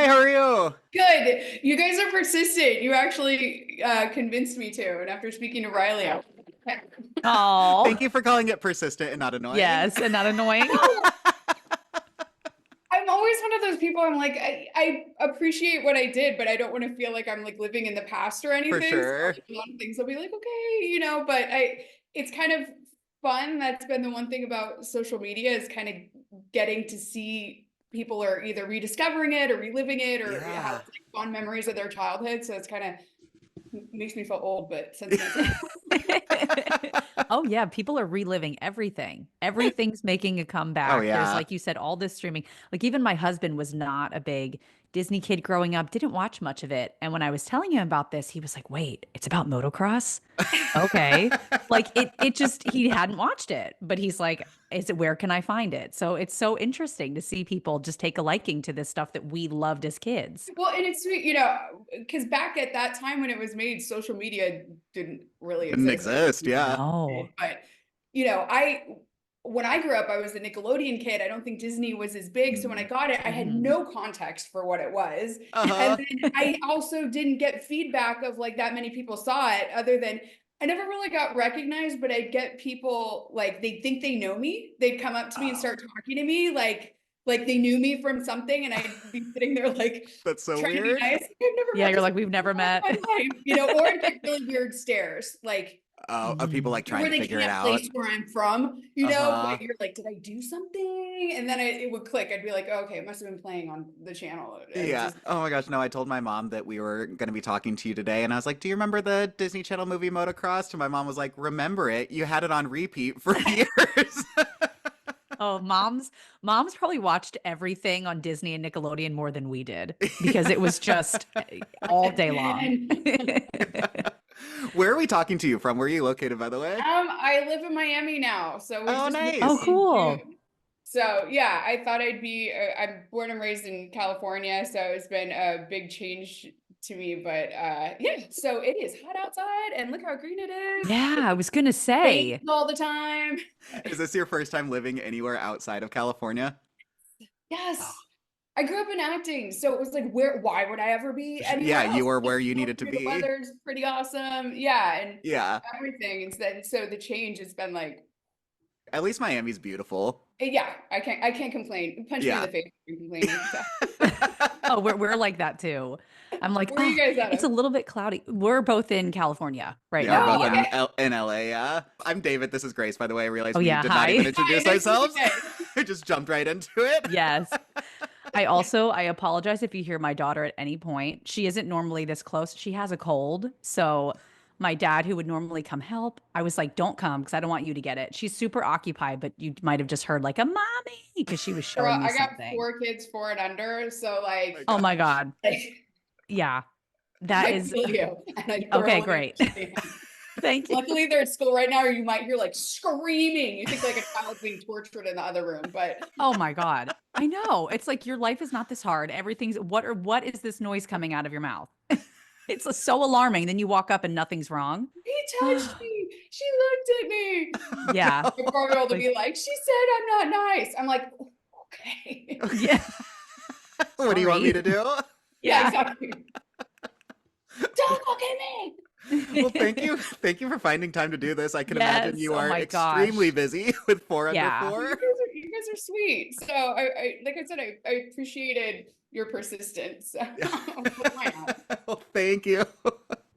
how are you? Good. You guys are persistent. You actually convinced me to. And after speaking to Riley, Thank Oh, you for calling it persistent and not annoying. yes, and not annoying. no, I'm always one of those people. I'm like, I appreciate what I did, but I don't want to feel like I'm like living in the past or For anything. So sure. like, a lot of things I'll be like, okay, but it's kind of fun. That's been the one thing about social media is kind of getting to see people are either rediscovering it or reliving it or have Yeah. like, fond memories of their childhood. So it's kind of makes me feel old, but sentimental. Oh yeah, people are reliving everything. Everything's making a Oh comeback. There's yeah. like you said, all this streaming. Like even my husband was not a big Disney kid growing up, didn't watch much of it. And when I was telling him about this, he was like, "Wait, it's about motocross?" Okay. Like it just he hadn't watched it, but he's like, "Is it where can I find it?" So it's so interesting to see people just take a liking to this stuff that we loved as kids. Well, and it's sweet, because back at that time when it was made, social media didn't really Didn't exist. exist, yeah. No. But I when I grew up, I was a Nickelodeon kid. I don't think Disney was as big. So when I got it, I had Mhm. no context for what it was. And Uh-huh. then I also didn't get feedback of like that many people saw it, other than I never really got recognized, but I'd get people like they think they know me. They'd come up to me and Oh, start talking to me like they knew me from something, and I'd be sitting there like that's so trying to be weird. nice. I've never Yeah, met you're this like, we've never person met. in my life, or I'd get really weird stares, like Of people Mhm. like trying where to they figure it can't out. place where I'm from, Uh-huh. but you're like, did I do something? And then it would click. I'd be like, oh, okay, it must have been playing on the channel. It Yeah. just Oh my gosh, no, I told my mom that we were going to be talking to you today, and I was like, "Do you remember the Disney Channel movie Motocrossed?" And my mom was like, "Remember it? You had it on repeat for years." Oh, moms probably watched everything on Disney and Nickelodeon more than we did because it was just all day long. and Where are we talking to you from? Where are you located, by the way? I live in Miami now, so we Oh, just moved Oh, nice. in cool. June. So yeah, I thought I'd be. I'm born and raised in California, so it's been a big change to me. But yeah, so it is hot outside, and look how green it is. Yeah, I was gonna Bakes say. all the time. Is this your first time living anywhere outside of California? Yes, I grew up in acting, so it was like, why would I ever be Yeah, anywhere you else? were where you needed to The be. weather's pretty awesome, yeah, and Yeah. everything. Instead, so the change has been like, At least Miami's beautiful. yeah, I can't complain. Punch me in Yeah. the face for complaining. So, Oh, we're like that too. I'm like, where are you oh, guys out it's of? a little bit cloudy. We're both in California right Yeah, we're now. both Oh, Yeah. okay. In LA, yeah. I'm David. This is Grace, by the way. I realized Oh we yeah. did not even Hi. Hi, introduce nice to meet you ourselves. guys. I just jumped right into it. Yes. I apologize if you hear my daughter at any point. She isn't normally this close. She has a cold. So my dad, who would normally come help, I was like, don't come because I don't want you to get it. She's super occupied, but you might have just heard like a mommy because she was Girl, showing me I got something. 4 kids, 4 and under, so Oh my Oh my gosh. God. Yeah. That I is feel you, and I okay, thoroughly great. understand. Thank you. Luckily, they're at school right now, or you might hear like screaming. You think like a child's being tortured in the other room, but Oh my God. I know. It's like your life is not this hard. Everything's what is this noise coming out of your mouth? It's so alarming. Then you walk up and nothing's wrong. he touched me. She looked at me. Yeah. My 4-year-old will Like, be like, she said I'm not nice. I'm like, okay. yeah. What do you want me Sorry. to do? Yeah, Yeah. exactly. Don't look at me. Well, thank you. Thank you for finding time to do this. I can imagine Yes. you Oh are my extremely gosh. busy with four under Yeah. You four. guys are sweet. So I like I said, I appreciated your persistence. Why not? Well, thank you.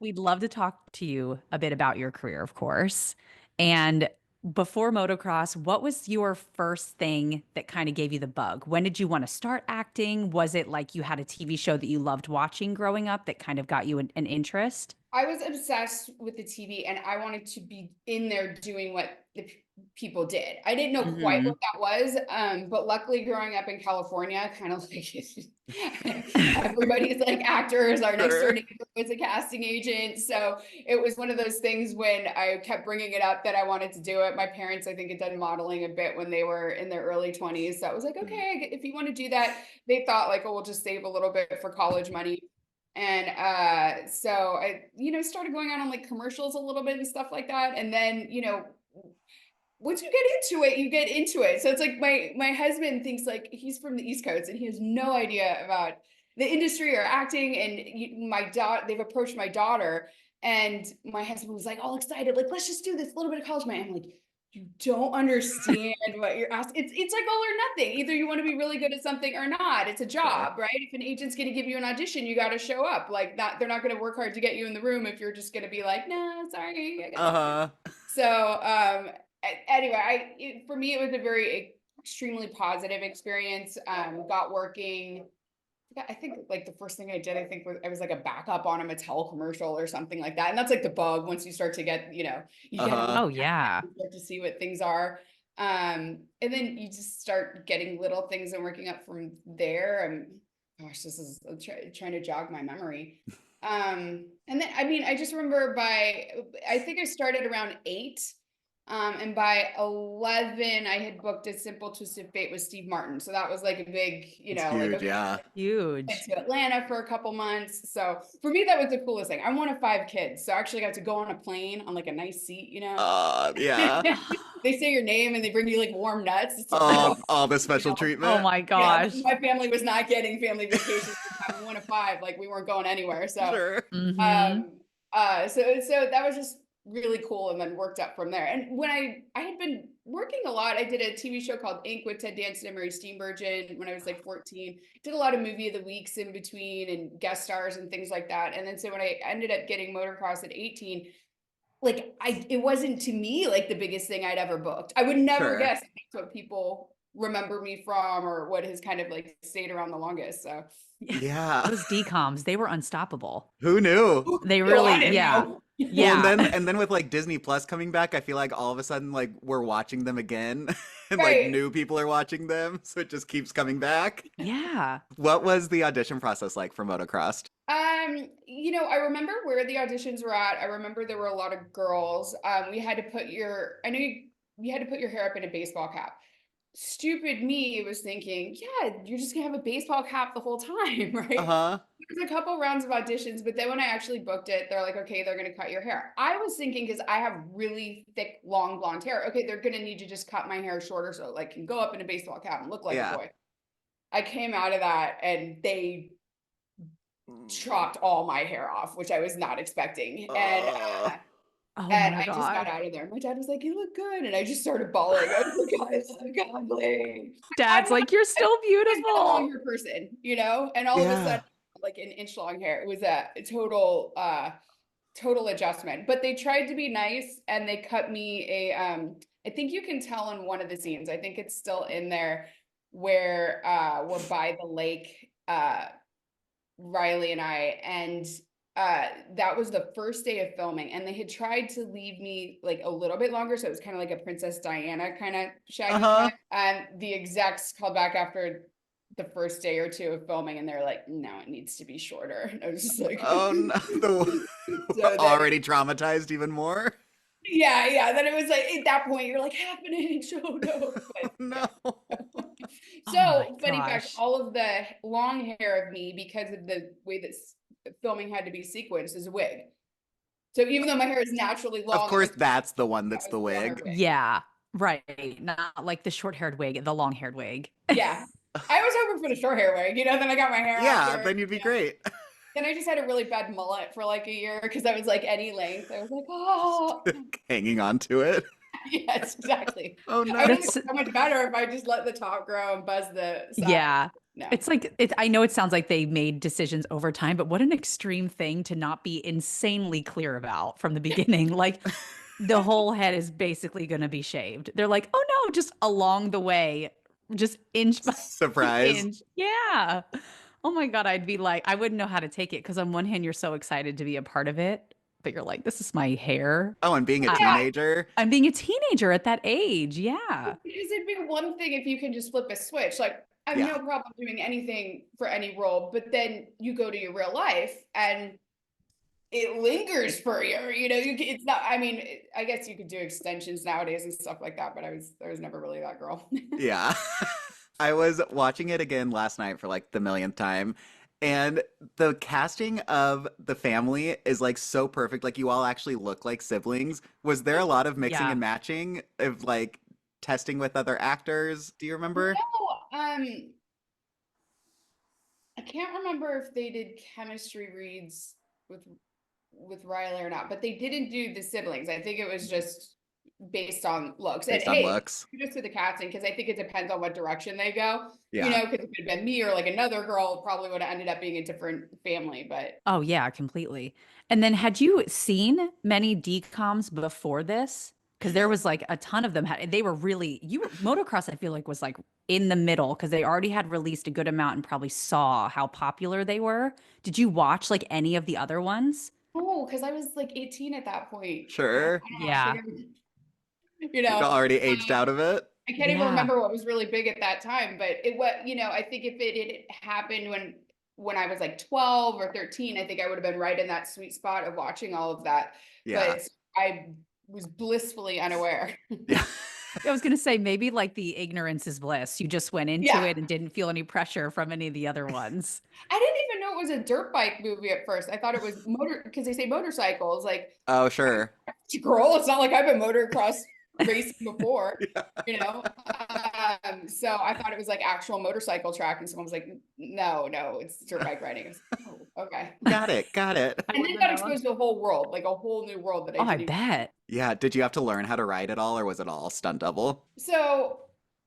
We'd love to talk to you a bit about your career, of course. And before motocross, what was your first thing that kind of gave you the bug? When did you want to start acting? Was it like you had a TV show that you loved watching growing up that kind of got you an interest? I was obsessed with the TV, and I wanted to be in there doing what the people did. I didn't know quite Hmm. what that was, but luckily growing up in California, kind of like everybody's like actors. Our next door Sure. neighbor was a casting agent, so it was one of those things when I kept bringing it up that I wanted to do it. My parents, I think, had done modeling a bit when they were in their early 20s, so I was like, Mm. okay, if you want to do that. They thought like, oh, we'll just save a little bit for college money. And so I, started going out on like commercials a little bit and stuff like that. And then, once you get into it, you get into it. So it's like my husband thinks like he's from the East Coast and he has no idea about the industry or acting, and my daughter, they've approached my daughter, and my husband was like all excited, like, let's just do this little bit of college money. I'm like, you don't understand what you're asking. It's like all or nothing. Either you want to be really good at something or not. It's a job, right? If an agent's going to give you an audition, you got to show up. Like that, they're not going to work hard to get you in the room if you're just going to be like, no, sorry. I got So anyway, for me, it was a very extremely positive experience. Got working. I think like the first thing I did, I was like a backup on a Mattel commercial or something like that. And that's like the bug once you start to get, you get on Oh yeah. you start to see what things are. And then you just start getting little things and working up from there. And gosh, this is trying to jog my memory. And then, I mean, I just remember I think I started around 8. And by 11, I had booked A Simple Twist of Fate with Steve Martin. So that was like a big, It's like, huge, okay, yeah. Huge. went to Atlanta for a couple months. So for me, that was the coolest thing. I'm one of 5 kids. So I actually got to go on a plane on like a nice seat, Yeah. They say your name and they bring you like warm nuts. It's All the special Oh treatment. my gosh. my family was not getting family vacations. I'm one of 5, like we weren't going anywhere. So, Sure. Mhm. so that was just really cool, and then worked up from there. And when I had been working a lot, I did a TV show called Ink with Ted Danson and Mary Steenburgen when I was like 14. Did a lot of movie of the weeks in between and guest stars and things like that. And then so when I ended up getting Motocross at 18, like it wasn't to me like the biggest thing I'd ever booked. I would never Sure. guess that's what people remember me from, or what has kind of like stayed around the longest. So Yeah. Those DComs, they were unstoppable. Who knew? They I really, didn't yeah. know. Well, Yeah. and then with like Disney Plus coming back, I feel like all of a sudden like we're watching them again and like Right. new people are watching them, so it just keeps coming back. Yeah. What was the audition process like for Motocrossed? I remember where the auditions were at. I remember there were a lot of girls. We had to put you had to put your hair up in a baseball cap. Stupid me was thinking, yeah, you're just gonna have a baseball cap the whole time, right? Uh-huh. There's a couple rounds of auditions, but then when I actually booked it, they're like, okay, they're gonna cut your hair. I was thinking, because I have really thick, long blonde hair, okay, they're gonna need to just cut my hair shorter so it like can go up in a baseball cap and look like Yeah. a boy. I came out of that and they chopped all my hair off, which I was not expecting. Oh And my I just got God. out of there. My dad was like, "You look good," and I just started bawling. I was like, "Guys, I'm ugly." I'm Dad's not like, you're still always been a beautiful. longer person, and all of a Yeah. sudden, like an inch long hair. It was a total adjustment. But they tried to be nice, and they cut me I think you can tell in one of the scenes. I think it's still in there where we're by the lake, Riley and I, and that was the first day of filming, and they had tried to leave me like a little bit longer, so it was kind of like a Princess Diana kind of shaggy Uh-huh. cut. And the execs called back after the first day or 2 of filming, and they're like, "No, it needs to be shorter." And I was just like, Oh no. so then, Already traumatized even more. yeah. Then it was like at that point, you're like, half an inch. Oh no. Oh no. Oh my So, funny fact, gosh. all of the long hair of me, because of the way that filming had to be sequenced, is a wig. So even though my hair is naturally long, Of course, that's the one that's it the was a longer wig. wig. Yeah. Right. Not like the short-haired wig, the long-haired wig. Yeah. I was hoping for the short hair wig, then I got my hair Yeah, after. then you'd be great. Then I just had a really bad mullet for like a year because I was like any length. I was like, oh, Hanging on to it. yes, exactly. Oh I no. would have That's so much better if I just let the top grow and buzz the side. yeah. No. It's like I know it sounds like they made decisions over time, but what an extreme thing to not be insanely clear about from the beginning. Like the whole head is basically going to be shaved. They're like, "Oh no, just along the way, just inch by Surprise. inch." Yeah. Oh my God, I'd be like, I wouldn't know how to take it because on one hand, you're so excited to be a part of it, but you're like, this is my hair. Oh, and being a Yeah. teenager. I'm being a teenager at that age. Yeah. Because it'd be one thing if you can just flip a switch. Like, I have Yeah. no problem doing anything for any role, but then you go to your real life and it lingers for you. It's not. I mean, I guess you could do extensions nowadays and stuff like that, but I was never really that girl. Yeah. I was watching it again last night for like the millionth time. And the casting of the family is like so perfect. Like you all actually look like siblings. Was there a lot of mixing Yeah. and matching of like testing with other actors? Do you remember? No, I can't remember if they did chemistry reads with Riley or not, but they didn't do the siblings. I think it was just based on looks. And Based on hey, looks. just to the casting, because I think it depends on what direction they go. You Yeah. know, because if it had been me or like another girl, it probably would have ended up being a different family. But Oh yeah, completely. And then had you seen many DComs before this? Because there was like a ton of them they were really motocross, I feel like was like in the middle because they already had released a good amount and probably saw how popular they were. Did you watch like any of the other ones? oh, because I was like 18 at that point. Sure. I don't know. I Yeah. figured, you You'd know, already aged out of it. I can't even Yeah. remember what was really big at that time, but it was, I think if it had happened when I was like 12 or 13, I think I would have been right in that sweet spot of watching all of that. Yeah. But I was blissfully unaware. Yeah. I was gonna say maybe like the ignorance is bliss. You just went into Yeah. it and didn't feel any pressure from any of the other ones. I didn't even know it was a dirt bike movie at first. I thought it was motor because they say motorcycles. Like, Oh, sure. girl, it's not like I've been motocross racing before, Yeah. So I thought it was like actual motorcycle track, and someone was like, no, it's dirt bike riding. I was like, oh, okay. Got it. Got it. And then got exposed to a whole world, like a whole new world that I Oh, I didn't even. bet. Yeah. Did you have to learn how to ride at all, or was it all stunt double? So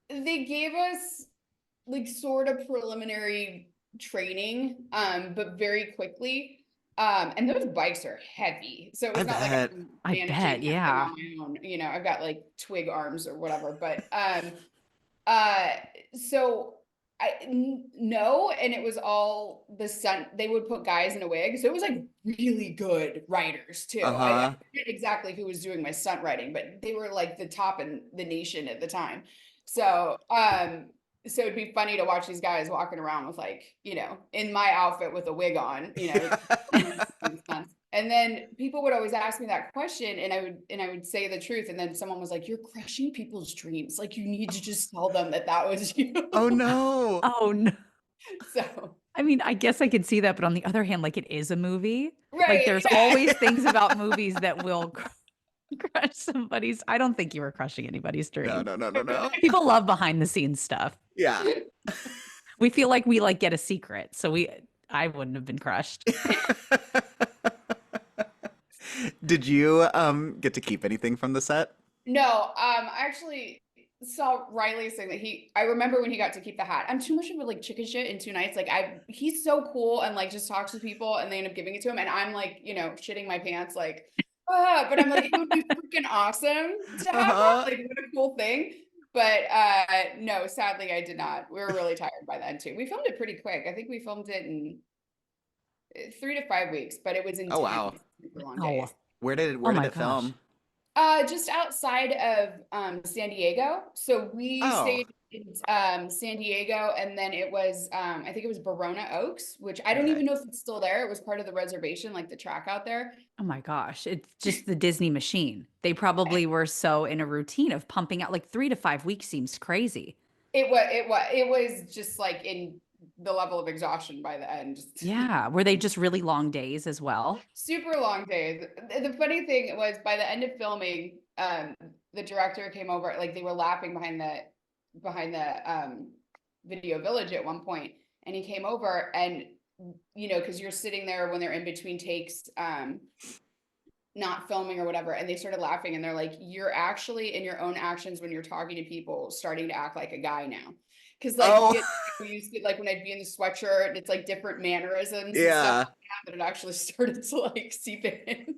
they gave us like sort of preliminary training, but very quickly. And those bikes are heavy. So it was I not like bet. I'm I managing bet, that thing yeah. on my own. I've got like twig arms or whatever, but so no, and it was all the stunt. They would put guys in a wig, so it was like really good writers too. I Uh-huh. forget exactly who was doing my stunt writing, but they were like the top in the nation at the time. So it'd be funny to watch these guys walking around with like, in my outfit with a wig on, and then people would always ask me that question, and I would say the truth, and then someone was like, "You're crushing people's dreams. Like you need to just tell them that was you." Oh no. Oh no. So I mean, I guess I could see that, but on the other hand, like it is a movie. Like right, there's always things about movies that will crush somebody's. I don't think you were crushing anybody's No, dream. no, no, no, no. People love behind the scenes stuff. Yeah. We feel like we like get a secret. So I wouldn't have been crushed. Did you get to keep anything from the set? no, I actually saw Riley saying that I remember when he got to keep the hat. I'm too much of a like chicken shit in 2 nights. Like he's so cool and like just talks to people and they end up giving it to him. And I'm like, shitting my pants, like, but I'm like, it would be freaking awesome to have Uh-huh. that. Like, what a cool thing. But no, sadly I did not. We were really tired by then too. We filmed it pretty quick. I think we filmed it in 3 to 5 weeks, but it was Oh wow. intense, super long Oh, days. oh Where did my it gosh. film? Just outside of San Diego. So we Oh, stayed in San Diego, and then it was I think it was Barona Oaks, which I don't okay. even know if it's still there. It was part of the reservation, like the track out there. Oh my gosh. It's just the Disney machine. They probably were so in a routine of pumping out like 3 to 5 weeks seems crazy. It was just like in the level of exhaustion by the end. Just Yeah. Were they just really long days as well? super long days. The funny thing was by the end of filming, the director came over, like they were laughing behind the video village at one point, and he came over and because you're sitting there when they're in between takes, not filming or whatever, and they started laughing and they're like, you're actually in your own actions when you're talking to people starting to act like a guy now. Because like Oh, we used to, like when I'd be in the sweatshirt and it's like different mannerisms and stuff yeah. like that, that it actually started to like seep in.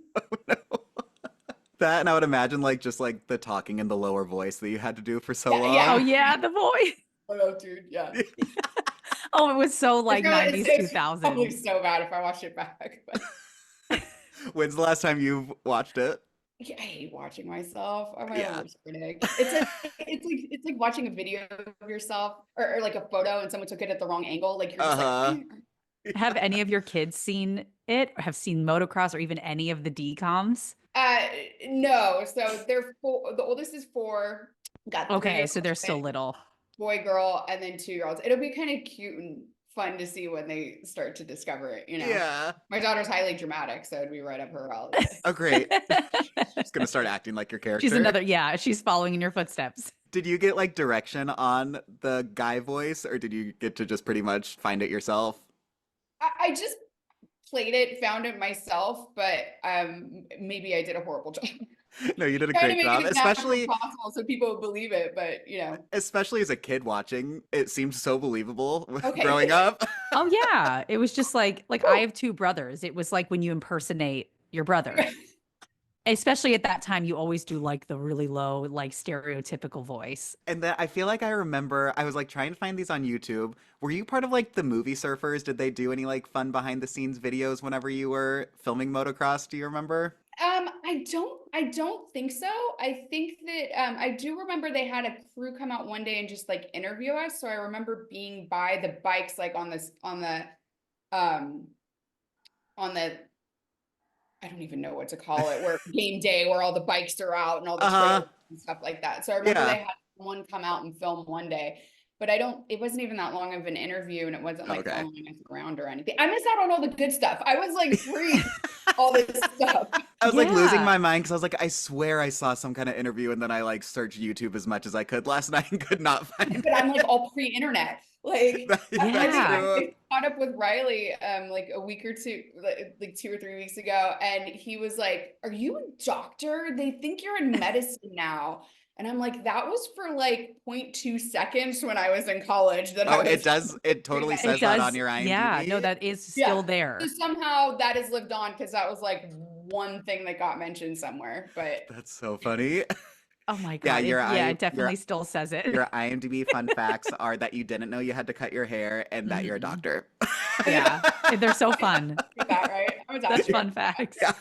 That, and I would imagine like just like the talking in the lower voice that you had to do for so Yeah, Oh yeah. long. yeah, the voice. Oh, dude, yeah. Oh, it was so It's like probably, it's, 90s, it's probably 2000s. so bad if I watch it back. But When's the last time you've watched it? yeah, I hate watching myself. I'm my own Yeah. worst critic. It's like watching a video of yourself or like a photo and someone took it at the wrong angle. Like you're just like, Uh-huh. Have any of your kids seen it? Or have seen motocross or even any of the DComs? uh, no. So they're four. The oldest is 4. Got Okay, 3-year-old so they're still little. boy, girl, and then 2-year-olds. It'll be kind of cute and fun to see when they start to discover it. Yeah. My daughter's highly dramatic, so it'd be right up her alley. Oh, great. Just gonna start acting like your She's character. another, yeah, she's following in your footsteps. Did you get like direction on the guy voice, or did you get to just pretty much find it yourself? I just played it, found it myself, but maybe I did a horrible job. No, you did a Trying to great make it job, as natural as especially possible so people would believe it, but especially as a kid watching. It seemed so believable growing okay. up. Oh yeah, it was just like I have two brothers. It was like when you impersonate your brother. Especially at that time, you always do like the really low, like stereotypical voice. And then I feel like I remember I was like trying to find these on YouTube. Were you part of like the movie surfers? Did they do any like fun behind the scenes videos whenever you were filming motocross? Do you remember? I don't think so. I think that I do remember they had a crew come out one day and just like interview us. So I remember being by the bikes, like um on the I don't even know what to call it, where game day, where all the bikes are out and all the Uh-huh. trailers and stuff like that. So I remember Yeah. they had one come out and film one day, but it wasn't even that long of an interview and it wasn't like Okay. following us around or anything. I missed out on all the good stuff. I was like free all this stuff. I was like losing Yeah. my mind because I was like, I swear I saw some kind of interview, and then I like searched YouTube as much as I could last night and could not find But I'm it. like all pre-internet. Like I think That's Yeah. true. I caught up with Riley like a week or two, like 2 or 3 weeks ago, and he was like, "Are you a doctor? They think you're in medicine now." And I'm like, that was for like 0.2 seconds when I was in college that Oh, I it was does. It totally It says that on does. your Yeah. No, IMDb. that is yeah. still So there. somehow that has lived on because that was like one thing that got mentioned somewhere. But That's so funny. Oh my Yeah, God. It definitely still says it. your IMDb fun facts are that you didn't know you had to cut your hair and that you're a Mhm. doctor. Yeah. They're so fun. that right, I'm a Such doctor. fun facts. Yeah.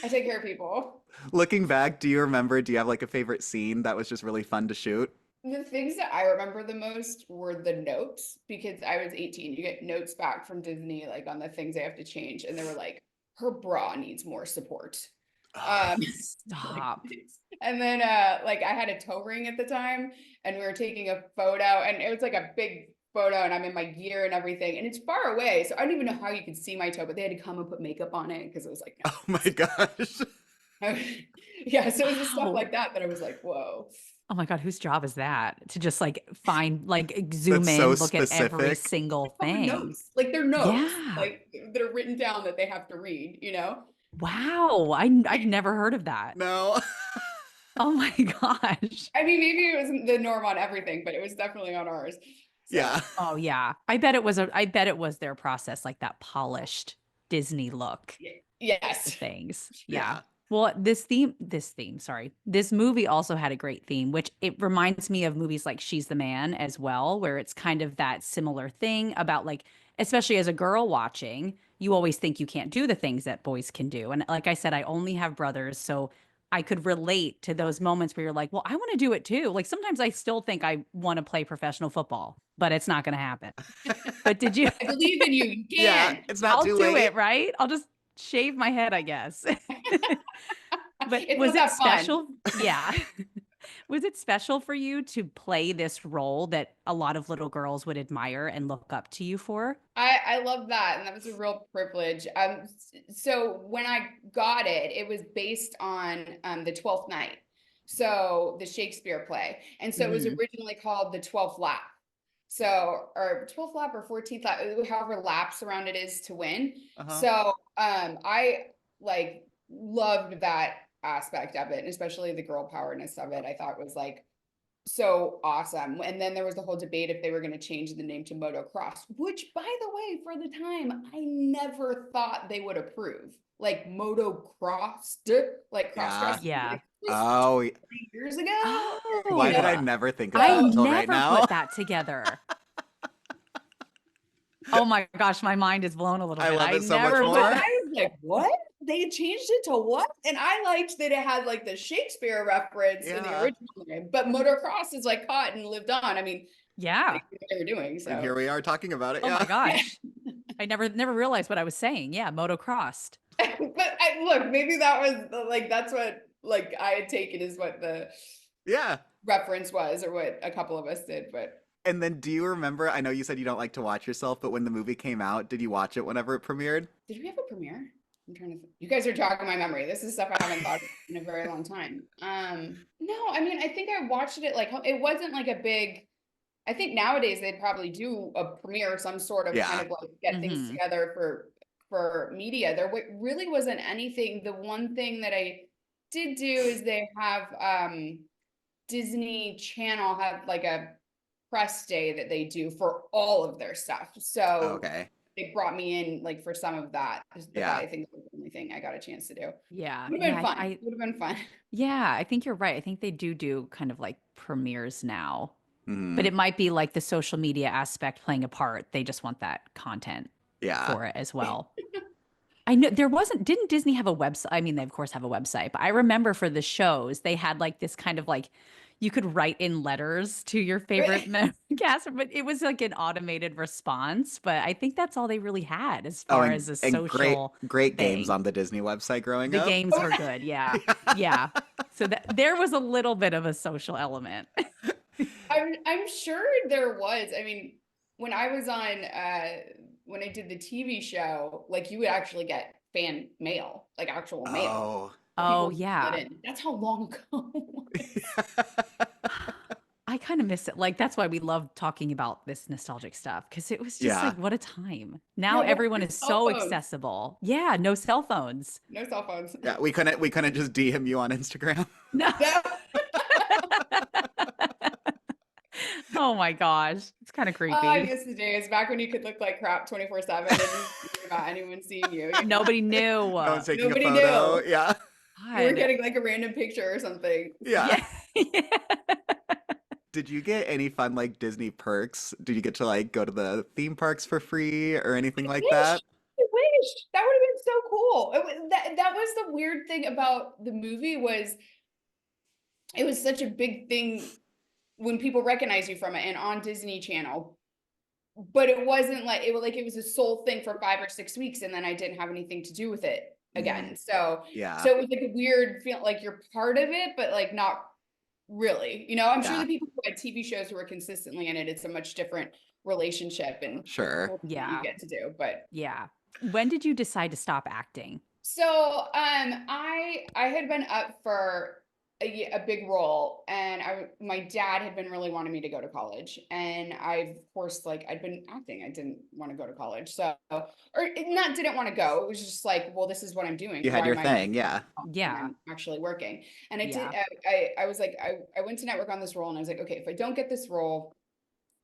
I take care of people. Looking back, do you remember, do you have like a favorite scene that was just really fun to shoot? The things that I remember the most were the notes because I was 18. You get notes back from Disney like on the things they have to change, and they were like, her bra needs more support. Oh, Um, Stop. and then like I had a toe ring at the time, and we were taking a photo, and it was like a big photo, and I'm in my gear and everything, and it's far away, so I don't even know how you could see my toe, but they had to come and put makeup on it because it was like oh my gosh. no. Yeah, so it was just stuff Wow. like that that I was like, whoa. Oh my God, whose job is that? To just like find, like zoom That's so in, look at every specific. single Covered thing. notes. Like they're notes, Yeah. like that are written down that they have to read, you know? Wow. I've never heard of that. No. Oh my gosh. I mean, maybe it wasn't the norm on everything, but it was definitely on ours. Yeah. So Oh yeah. I bet it was their process, like that polished Disney look to yes. things. Yeah. Yeah. Well, sorry. This movie also had a great theme, which it reminds me of movies like She's the Man as well, where it's kind of that similar thing about like, especially as a girl watching, you always think you can't do the things that boys can do. And like I said, I only have brothers, so I could relate to those moments where you're like, well, I want to do it too. Like sometimes I still think I want to play professional football, but it's not going to happen. But did you? I believe in you. You Yeah, can. it's not I'll too do late. it, right? I'll just shave my head, I guess. But It's was not it that fun. special? Yeah. Was it special for you to play this role that a lot of little girls would admire and look up to you for? I love that, and that was a real privilege. So when I got it, it was based on the 12th Night, so the Shakespeare play, and so it was Hmm. originally called the 12th Lap. So or 12th lap or 14th lap, however laps around it is to win. Uh-huh. So I like loved that aspect of it, and especially the girl powerness of it. I thought was like so awesome. And then there was the whole debate if they were going to change the name to Motocross, which, by the way, for the time, I never thought they would approve. Like Motocrossed, like cross Yeah. dressing. Yeah. Like, this was Oh, 3 years ago, why you did know? I Oh, never think of I that So until right never now? put that together. Oh my gosh, my mind is blown a little I bit. love I it so much never but put more. that. I was like, what? They changed it to what? And I liked that it had like the Shakespeare reference in the Yeah. original name, but motocross is like caught and lived on. I mean, Yeah. they knew what they were doing. And So here we are talking about it. Oh my Yeah. yeah. gosh. I never realized what I was saying. Yeah, motocrossed. But look, maybe that was like that's what like I had taken is what the Yeah. reference was, or what a couple of us did. But And then do you remember, I know you said you don't like to watch yourself, but when the movie came out, did you watch it whenever it premiered? did we have a premiere? I'm trying to think. You guys are jogging my memory. This is stuff I haven't thought of in a very long time. No, I mean I think I watched it like it wasn't like a big I think nowadays they'd probably do a premiere or some sort of kind Yeah. of like get things Hmm. together for media. There really wasn't anything. The one thing that I did do is they have Disney Channel have like a press day that they do for all of their stuff. So Okay. they brought me in like for some of that. But that Yeah. I think was the only thing I got a chance to do. Yeah. Would have Yeah. been fun. Would have been fun. Yeah, I think you're right. I think they do kind of like premieres now, but Hmm. it might be like the social media aspect playing a part. They just want that content Yeah. for it as well. I know didn't Disney have a website? I mean, they of course have a website, but I remember for the shows, they had like this kind of like you could write in letters to your favorite cast, but it was like an automated response. But I think that's all they really had as Oh, far as a and social great games thing. on the Disney website growing The up. games were good. Yeah. Yeah. So that there was a little bit of a social element. I'm sure there was. I mean, when I was on when I did the TV show, like you would actually get fan mail, like actual mail. Oh. So Oh, people would send yeah. it in. That's how long ago it was. I kind of miss it. Like that's why we love talking about this nostalgic stuff because it was just Yeah. like what a time. Now Yeah, well, everyone no is cell so phones. accessible. Yeah, no cell phones. No cell phones. Yeah, we couldn't just DM you on Instagram. No. No. Oh my gosh. It's kind of Oh, I creepy. miss the days back when you could look like crap 24/7 and didn't worry about anyone seeing you, you know? Nobody knew. No one's taking a Nobody photo. knew. Yeah. You were God. getting like a random picture or something. Yeah. Yeah. Yeah. Did you get any fun like Disney perks? Did you get to like go to the theme parks for free or anything like Wish. that? I wish. That would have been so cool. That was the weird thing about the movie was it was such a big thing when people recognize you from it and on Disney Channel. But it wasn't like it was a sole thing for 5 or 6 weeks, and then I didn't have anything to do with it Mm, again. So yeah. so it was like a weird feel like you're part of it, but like not really. You know, I'm sure Yeah. the people who had TV shows who were consistently in it, it's a much different relationship and Sure. cool thing that you Yeah. get to do. But Yeah. When did you decide to stop acting? so I had been up for a big role, and my dad had been really wanting me to go to college, and I of course like I'd been acting. I didn't want to go to college, so not didn't want to go. It was just like, well, this is what I'm doing. You had Why your am I thing. Yeah. when Yeah. I'm actually working? And I did. Yeah. I was like I went to network on this role, and I was like, okay, if I don't get this role,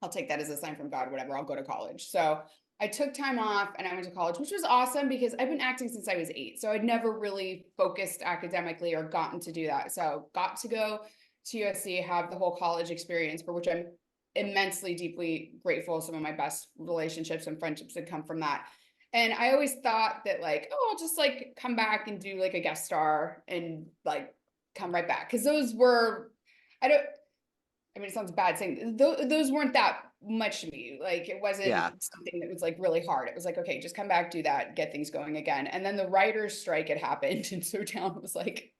I'll take that as a sign from God, whatever. I'll go to college. So I took time off and I went to college, which was awesome because I've been acting since I was 8. So I'd never really focused academically or gotten to do that. So got to go to USC, have the whole college experience for which I'm immensely deeply grateful. Some of my best relationships and friendships had come from that. And I always thought that like, oh, I'll just like come back and do like a guest star and like come right back. Cause those were, I don't, I mean, it sounds bad saying those weren't that much to me. Like it Yeah. wasn't something that was like really hard. It was like, okay, just come back, do that, get things going again. And then the writers' strike had happened, and so Town was like,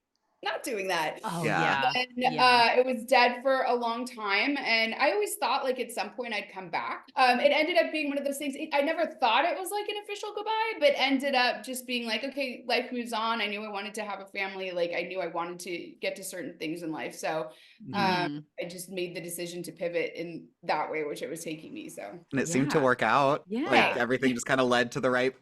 not doing that. Oh, Yeah. yeah. And Yeah. it was dead for a long time. And I always thought like at some point I'd come back. It ended up being one of those things. I never thought it was like an official goodbye, but ended up just being like, okay, life moves on. I knew I wanted to have a family. Like I knew I wanted to get to certain things in life. So Mhm. I Hmm. just made the decision to pivot in that way, which it was taking me. So And it seemed to Yeah. work out. Like Yeah. everything just kind of led to the right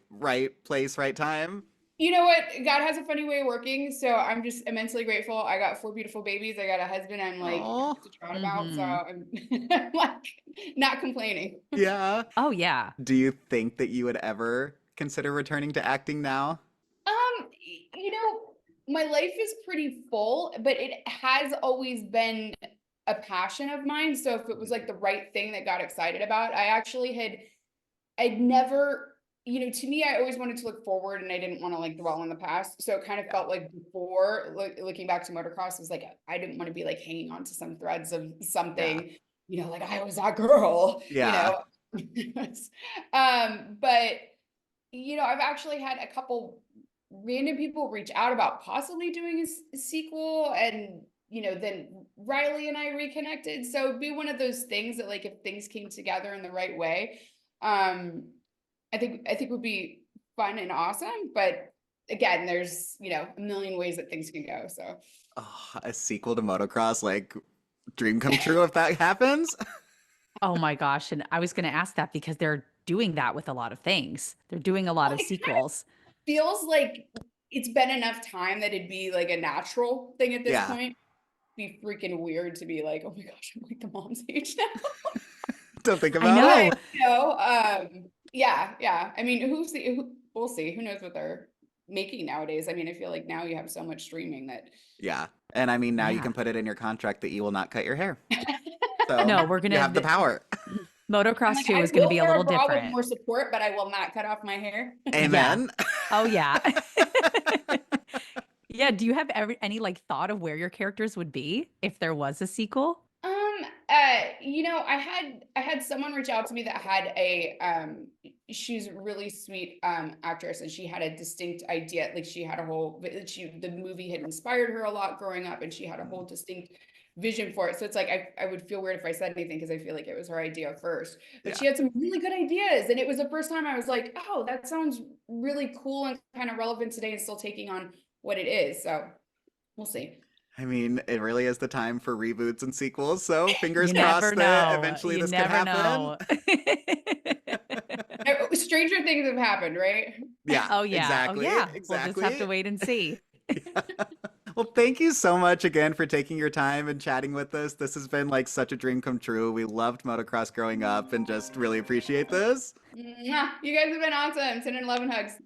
place, right time. you know what? God has a funny way of working. So I'm just immensely grateful. I got 4 beautiful babies. I got a husband I'm like Oh. proud about. So Hmm. I'm like not complaining. Yeah. Oh, yeah. Do you think that you would ever consider returning to acting now? You know, my life is pretty full, but it has always been a passion of mine. So if it was like the right thing that got excited about, I'd never, to me, I always wanted to look forward and I didn't want to like dwell on the past. So it kind of Yeah. felt like before looking back to motocross was like, I didn't want to be like hanging on to some threads of Yeah. something, like I was that girl, Yeah. but I've actually had a couple random people reach out about possibly doing a sequel, and then Riley and I reconnected. So it'd be one of those things that like if things came together in the right way, I think would be fun and awesome. But again, there's a million ways that things can go. So Oh, a sequel to Motocross, like dream come true if that happens. Oh my gosh. And I was going to ask that because they're doing that with a lot of things. They're doing a lot Well, of it kind of sequels. feels like it's been enough time that it'd be like a natural thing at this Yeah. point. Be freaking weird to be like, oh my gosh, I'm like the mom's age now. Don't think I about it. know. But yeah, yeah. I mean, we'll see. Who knows what they're making nowadays? I mean, I feel like now you have so much streaming that Yeah. And I mean, now you Yeah. can put it in your contract that you will not cut your hair. So No, we're you going have the to, power. I'm Motocross like, 2 I is going to will be a wear little a bra with different. more support, but I will not cut off my hair. Yeah. Amen. Oh, yeah. Yeah. Do you have any like thought of where your characters would be if there was a sequel? I had someone reach out to me that had she's a really sweet actress, and she had a distinct idea. Like she had a whole the movie had inspired her a lot growing up, and she had a whole distinct vision for it. So it's like I would feel weird if I said anything because I feel like it was her idea first. But Yeah. she had some really good ideas, and it was the first time I was like, oh, that sounds really cool and kind of relevant today and still taking on what it is. So we'll see. I mean, it really is the time for reboots and sequels, so fingers You crossed never that know. eventually You this could never happen. know. Stranger things have happened, right? Yeah, Oh, yeah. Oh, exactly. yeah. We'll just have Exactly. to wait and see. Well, thank you so much again for taking your time and chatting with us. This has been like such a dream come true. We loved motocross growing up and just really appreciate this. Mwah. You guys have been awesome. 10 and 11 hugs.